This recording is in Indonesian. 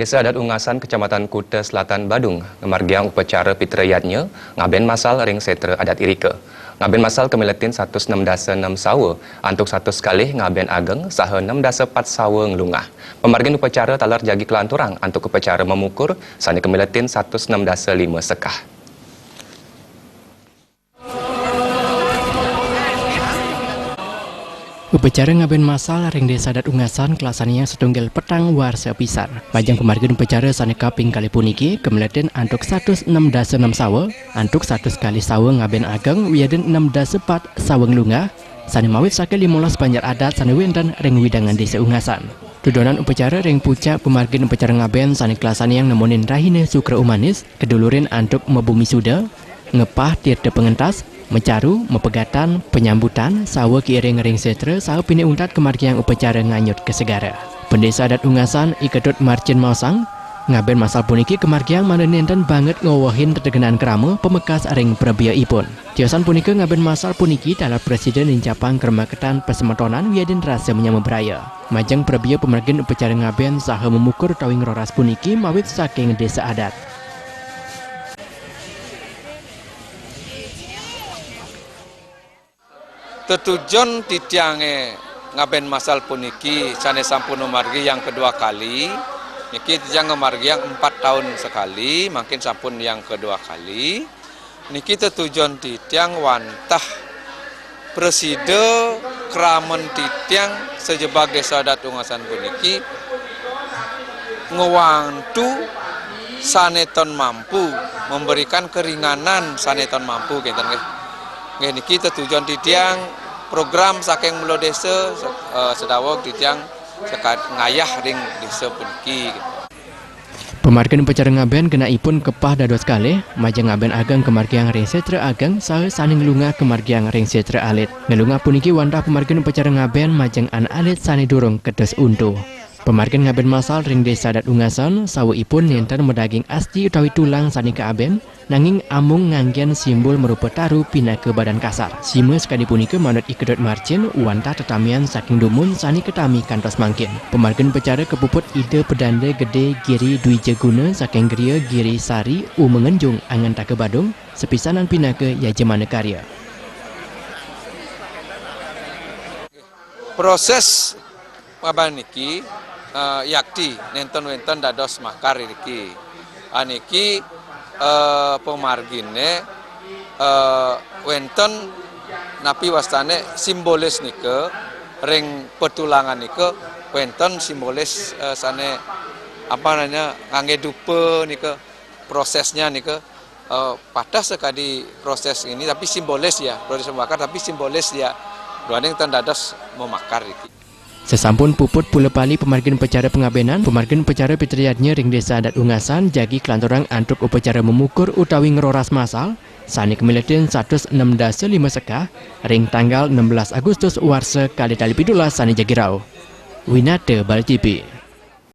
Desa adat Ungasan, Kecamatan Kuta Selatan, Badung, ngemargiang upacara pitrayatnya, ngaben masal ring setra adat Irika. Ngaben masal kemiletin 106 sawa, antuk satu sekali ngaben ageng, saha 6 4 sawa ngelungah. Pemargian upacara talar jagi kelanturang, antuk upacara memukur, sani kemiletin 106 5 sekah. Upacara ngaben masal ring desa adat Ungasan kelasaninya setunggal petang warsa pisan. Majang pemargian upacara sane kaping kali puniki kemeletin antuk 106 sawa, antuk satu sekali sawa ngaben ageng wiaden 6 4 sawa ngelungah, sane mawit sake 15 banjar adat sane wenten ring widangan desa Ungasan. Tudonan upacara ring pucak pemargian upacara ngaben sane kelasaniang nemonin rahine sukra umanis, kedulurin antuk mebumi suda, ngepah tirte pengentas, mecaru, mepegatan, penyambutan, sawa kiring ring setra, saha pini untat kemargiang upacara nganyut ke segara. Pendesa adat Ungasan iketut Marcin Mausang, ngaben masal puniki kemargiang manenenten banget ngowohin tetegenan kerama pemekas ring prebia ipun. Tiosan punika ngaben masal puniki dalam presiden incapang kermaketan pesemetonan wiadin rasa menyambut beraya. Majang prebia pemargian upacara ngaben saha memukur tawing roras puniki mawit saking desa adat. Tetujon titiange ngaben masal puniki sane sampun margi yang kedua kali. Niki tijang margi yang 4 tahun sekali, makin sampun yang kedua kali. Niki tetujon titiang wantah preside kramen titiang sejebak desa adat Ungasan puniki ngewantu saneton mampu memberikan keringanan saneton mampu gitu nggih. Niki tujuan titiang program saking mulo desa sedawog titiang sekat ngayah ring desa puniki gitu. Pemargian upacara ngaben genaipun kepah dados kalih, majang ngaben ageng kemargiang ring setra ageng saha saning ngelungah kemargiang ring setra alit. Ngelungah puniki wantah pemargian upacara ngaben majang an alit sani durung kedes untu. Pemargian ngaben masal ring desa adat Ungasan sawa ipun nenten medaging asti utawi tulang sani kaaben nanging amung nganggen simbol merupa taru pina ke badan kasar. Sime sekali punika manut ikedot Marcin wantah tetamian saking dumun sani ketami kantos mangkin. Pemargian upacara kepuput ide pedanda gede Giri Dwi Jaguna saking Gria Giri Sari mengenjung angan tak ke Badung sepisanan pina ke Yajemana Karya. Proses apa niki yakti nenten dados makar iki. Aniki pemargine wenten napi wastane simbolis nike ring petulangan nike wenten simbolis sane apa namanya ngangge dupe nike prosesnya nike pada sekali proses ini tapi simbolis ya proses makar tapi simbolis ya doaning dados memakar iki. Sesampun puput pula pali pemargian upacara pengabenan, pemargian upacara pitriyatnya ring desa adat Ungasan jagi kelanturang antuk upacara memukur utawi ngeroras masal, sani kemiletin 106 5 sekah, ring tanggal 16 Agustus warsa kali tali pidulas sani jagi rau. Winate Bal TV.